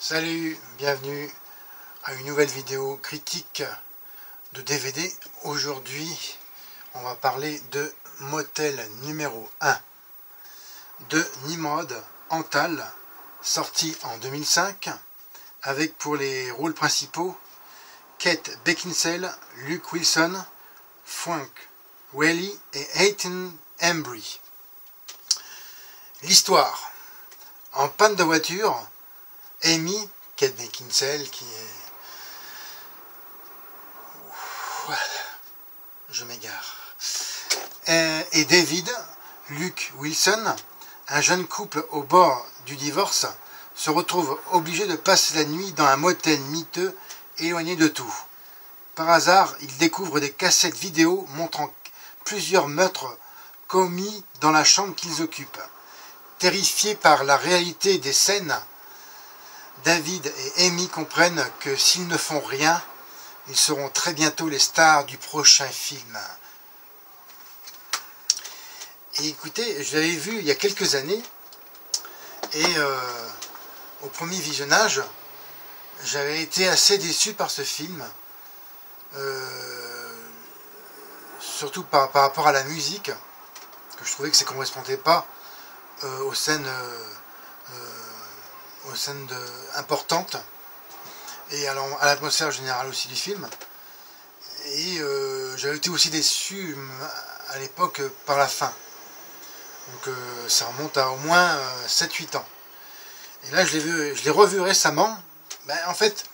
Salut, bienvenue à une nouvelle vidéo critique de DVD. Aujourd'hui, on va parler de Motel numéro 1 de Nimrod Antal, sorti en 2005, avec pour les rôles principaux Kate Beckinsale, Luke Wilson, Frank Welly et Hayden Embry. L'histoire: en panne de voiture, Amy, Kate Beckinsale, qui est... Je m'égare. Et David, Luke Wilson, un jeune couple au bord du divorce, se retrouve obligé de passer la nuit dans un motel miteux éloigné de tout. Par hasard, ils découvrent des cassettes vidéo montrant plusieurs meurtres commis dans la chambre qu'ils occupent. Terrifiés par la réalité des scènes, David et Amy comprennent que s'ils ne font rien, ils seront très bientôt les stars du prochain film. Et écoutez, je l'avais vu il y a quelques années, et au premier visionnage, j'avais été assez déçu par ce film, surtout par rapport à la musique, que je trouvais que ça ne correspondait pas aux scènes importantes et à l'atmosphère générale aussi du film. Et j'avais été aussi déçu à l'époque par la fin. Donc ça remonte à au moins 7-8 ans. Et là je l'ai revu récemment. Ben, en fait,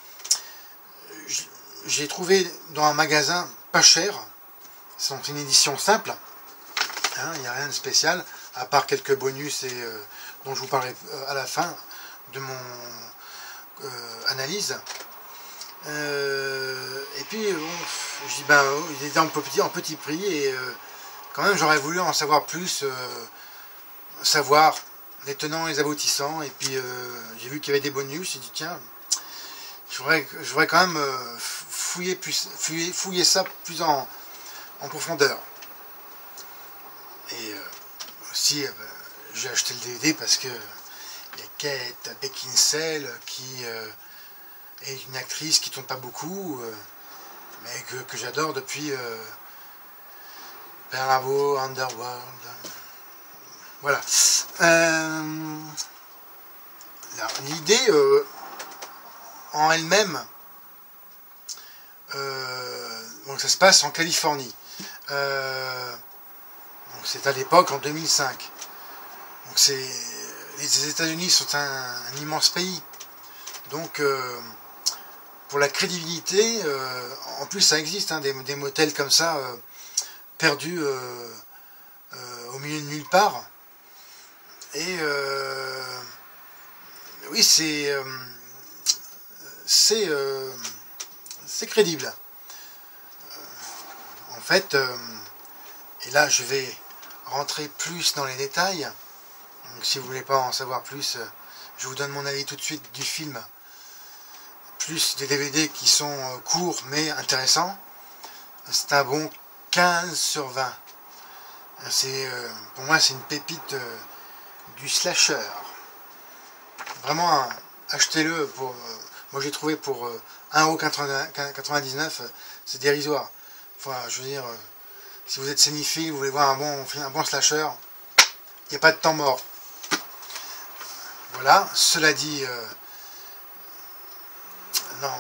j'ai trouvé dans un magasin pas cher. C'est une édition simple. Il n'y a rien de spécial, à part quelques bonus et dont je vous parlerai à la fin de mon analyse. Et puis bon, je dis ben il était en petit prix et quand même j'aurais voulu en savoir plus, savoir les tenants et les aboutissants. Et puis j'ai vu qu'il y avait des bonus, j'ai dit tiens, je voudrais quand même fouiller ça plus en profondeur. Et aussi j'ai acheté le DVD parce que il y a Kate Beckinsale qui est une actrice qui tourne pas beaucoup, mais que j'adore depuis Bravo, Underworld. Voilà. L'idée en elle-même, donc ça se passe en Californie. Donc c'est à l'époque en 2005. Donc les États-Unis sont un immense pays. Donc pour la crédibilité, en plus ça existe des motels comme ça, perdus au milieu de nulle part. Et oui, c'est crédible. En fait, et là je vais rentrer plus dans les détails. Donc si vous voulez pas en savoir plus, je vous donne mon avis tout de suite du film. Plus des DVD qui sont courts mais intéressants. C'est un bon 15/20. Pour moi c'est une pépite du slasher. Vraiment, achetez-le pour... moi j'ai trouvé pour 1,99 €, c'est dérisoire. Enfin, je veux dire, si vous êtes cinéphile, vous voulez voir un bon slasher, il n'y a pas de temps mort. Voilà, cela dit, non,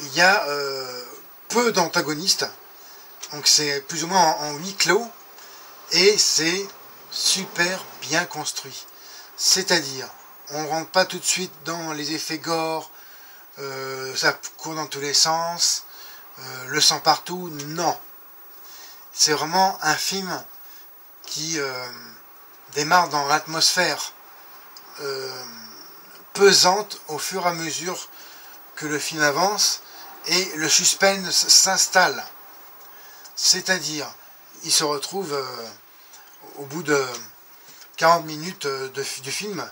il y a peu d'antagonistes, donc c'est plus ou moins en huis clos, et c'est super bien construit. C'est-à-dire, on ne rentre pas tout de suite dans les effets gore, ça court dans tous les sens, le sang partout, non. C'est vraiment un film qui démarre dans l'atmosphère pesante au fur et à mesure que le film avance et le suspense s'installe. C'est-à-dire, il se retrouve au bout de 40 minutes du film,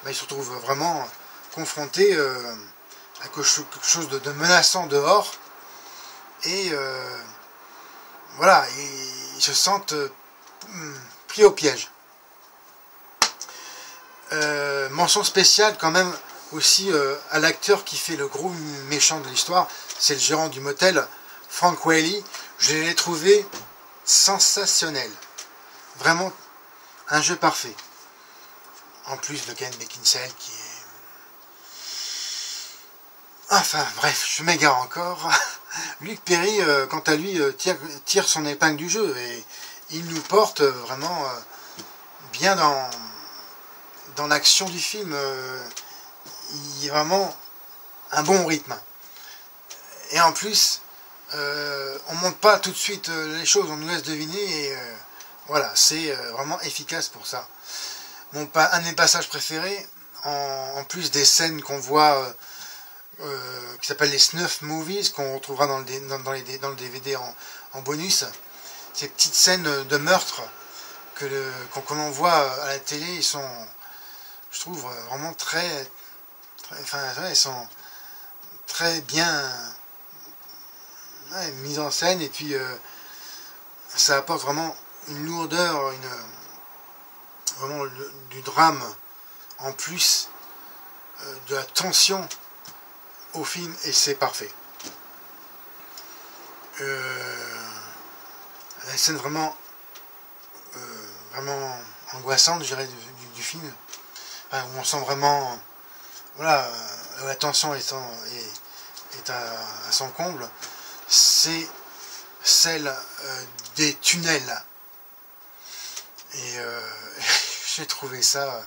il se retrouve vraiment confronté à quelque chose de menaçant dehors, et voilà, ils se sentent pris au piège. Mention spéciale quand même aussi à l'acteur qui fait le gros méchant de l'histoire, c'est le gérant du motel, Frank Whaley. Je l'ai trouvé sensationnel. Vraiment un jeu parfait. En plus de Ken Beckinsale qui est... Enfin bref, je m'égare encore. Luc Perry, quant à lui, tire son épingle du jeu et il nous porte vraiment bien dans l'action du film. Il y a vraiment un bon rythme. Et en plus, on ne monte pas tout de suite les choses, on nous laisse deviner et voilà, c'est vraiment efficace pour ça. Un de mes passages préférés, en plus des scènes qu'on voit, qui s'appellent les snuff movies, qu'on retrouvera dans le DVD en bonus, ces petites scènes de meurtre qu'on en voit à la télé, ils sont, je trouve, vraiment ils sont très bien mis en scène, et puis ça apporte vraiment une lourdeur, vraiment du drame, en plus de la tension au film, et c'est parfait. La scène vraiment angoissante, je dirais, du film, enfin, où on sent vraiment, voilà, la tension est à son comble, c'est celle des tunnels. Et j'ai trouvé ça,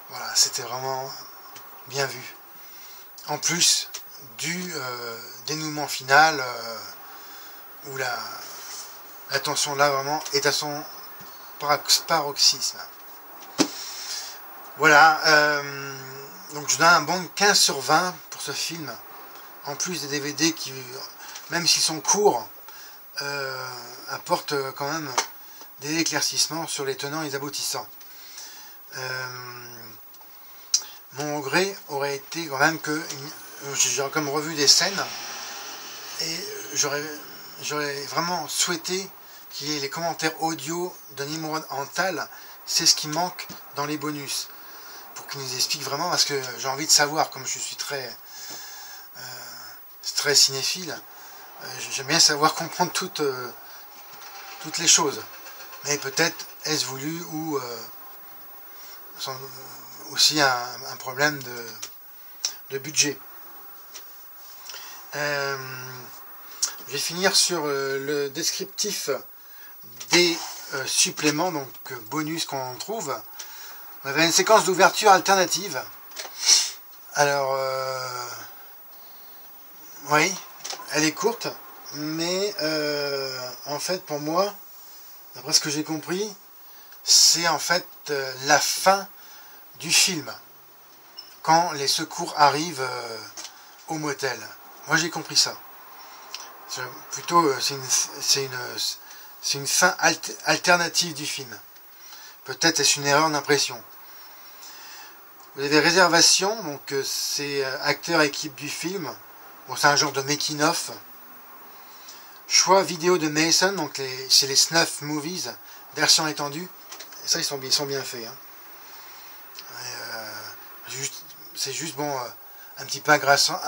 voilà, c'était vraiment bien vu. En plus du dénouement final, où la tension là vraiment est à son paroxysme. Voilà, donc je donne un bon 15 sur 20 pour ce film, en plus des DVD qui, même s'ils sont courts, apportent quand même des éclaircissements sur les tenants et les aboutissants. Mon regret aurait été quand même que j'aurais comme revu des scènes et j'aurais vraiment souhaité qu'il y ait les commentaires audio de Nimrod Antal. C'est ce qui manque dans les bonus, pour qu'il nous explique vraiment, parce que j'ai envie de savoir, comme je suis très cinéphile, j'aime bien savoir comprendre toutes les choses, mais peut-être est-ce voulu ou aussi un problème de budget. Je vais finir sur le descriptif des suppléments, donc bonus qu'on trouve. On avait une séquence d'ouverture alternative. Alors, oui, elle est courte, mais en fait, pour moi, d'après ce que j'ai compris, c'est en fait la fin du film, quand les secours arrivent au motel. Moi, j'ai compris ça. Plutôt, c'est une fin alternative du film. Peut-être est-ce une erreur d'impression. Vous avez réservation, donc c'est acteur équipe du film. Bon, c'est un genre de making-of. Choix vidéo de Mason, donc c'est les snuff movies, version étendue. Et ça, ils sont bien faits. Hein. C'est juste bon, un petit peu agaçant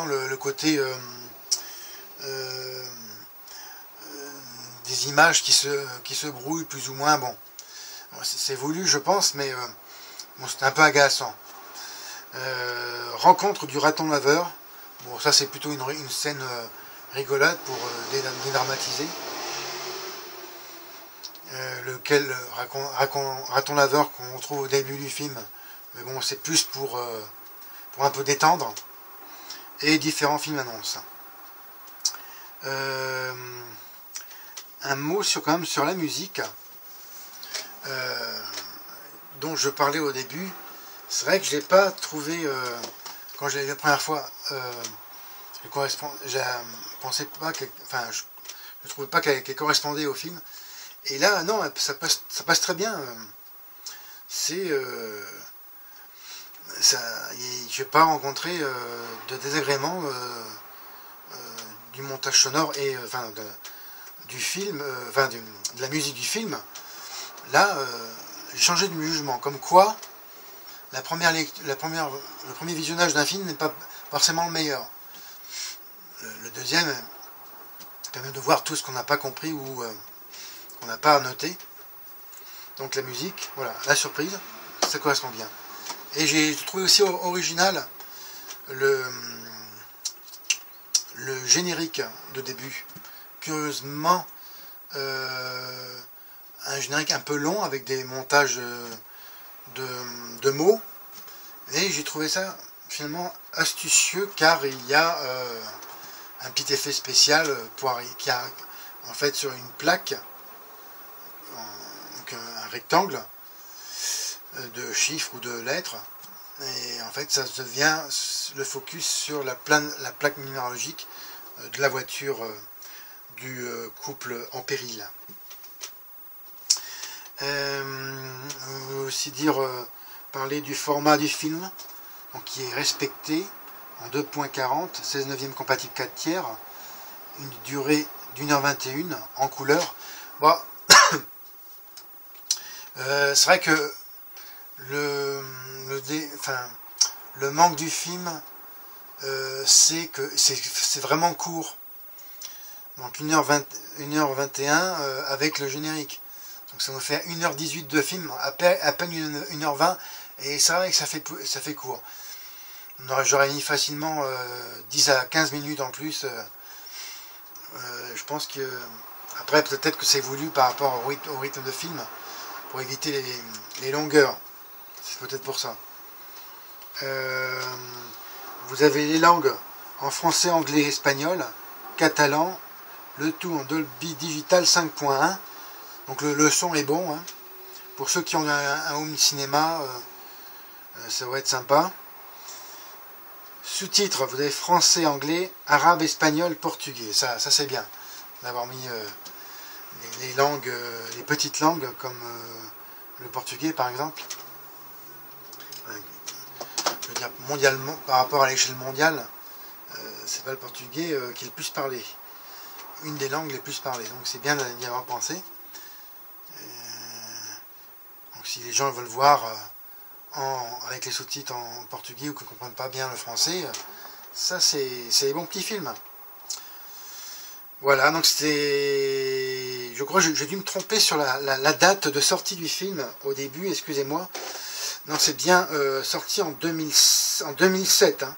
le côté des images qui se brouillent plus ou moins. Bon, c'est voulu, je pense, mais bon, c'est un peu agaçant. Rencontre du raton laveur. Bon, ça c'est plutôt une scène rigolote pour dédramatiser. Lequel raton laveur qu'on trouve au début du film, mais bon, c'est plus pour un peu détendre. Et différents films annonces. Un mot quand même sur la musique, dont je parlais au début. C'est vrai que je l'ai pas trouvé, quand je l'ai vu la première fois, je pensais pas je trouvais pas qu'elle correspondait au film. Et là, non, ça passe très bien. Je n'ai pas rencontré de désagréments du montage sonore et du film, de la musique du film. Là, j'ai changé de jugement. Comme quoi, le premier visionnage d'un film n'est pas forcément le meilleur. Le deuxième permet de voir tout ce qu'on n'a pas compris ou qu'on n'a pas noté. Donc la musique, voilà, la surprise, ça correspond bien. Et j'ai trouvé aussi original le générique de début. Curieusement, un générique un peu long avec des montages de mots. Et j'ai trouvé ça finalement astucieux car il y a un petit effet spécial qui a en fait sur une plaque, donc un rectangle de chiffres ou de lettres. Et en fait, ça devient le focus sur la plaque minéralogique de la voiture du couple en péril. On veut aussi parler du format du film, donc qui est respecté en 2.40, 16/9 compatible 4/3, une durée d'1h21 en couleur. Bon, c'est vrai que le manque du film, c'est que c'est vraiment court. Donc 1h21 avec le générique. Donc ça nous fait 1h18 de film, à peine 1h20, et c'est vrai que ça fait court. J'aurais mis facilement 10 à 15 minutes en plus. Je pense que après peut-être que c'est voulu par rapport au rythme de film, pour éviter les longueurs. C'est peut-être pour ça. Vous avez les langues en français, anglais, espagnol, catalan, le tout en Dolby Digital 5.1. Donc le son est bon. Hein. Pour ceux qui ont un home cinéma, ça va être sympa. Sous-titres, vous avez français, anglais, arabe, espagnol, portugais. Ça c'est bien d'avoir mis les langues, les petites langues comme le portugais par exemple. Je veux dire, mondialement, par rapport à l'échelle mondiale, c'est pas le portugais qui est le plus parlé. Une des langues les plus parlées. Donc c'est bien d'y avoir pensé. Donc si les gens veulent voir avec les sous-titres en portugais ou qui ne comprennent pas bien le français, ça c'est les bons petits films. Voilà, donc c'était... Je crois que j'ai dû me tromper sur la date de sortie du film au début, excusez-moi. Non, c'est bien sorti en 2007. Hein.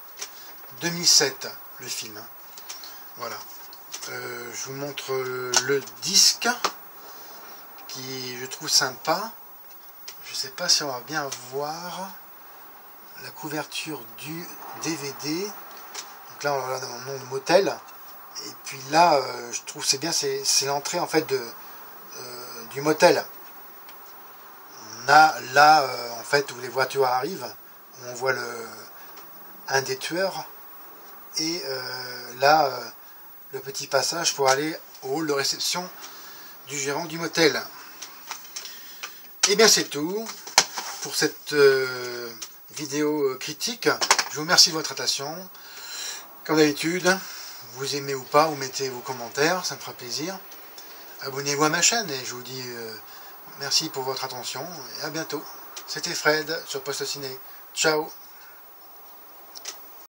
2007, le film. Hein. Voilà. Je vous montre le disque, qui je trouve sympa. Je ne sais pas si on va bien voir la couverture du DVD. Donc là, on va dans mon nom de motel. Et puis là, je trouve c'est bien, c'est l'entrée en fait du motel. On a là, en fait, où les voitures arrivent, on voit un des tueurs. Et là, le petit passage pour aller au hall de réception du gérant du motel. Et bien c'est tout pour cette vidéo critique. Je vous remercie de votre attention. Comme d'habitude, vous aimez ou pas, vous mettez vos commentaires, ça me fera plaisir. Abonnez-vous à ma chaîne et je vous dis merci pour votre attention et à bientôt. C'était Fred sur Poste Ciné. Ciao.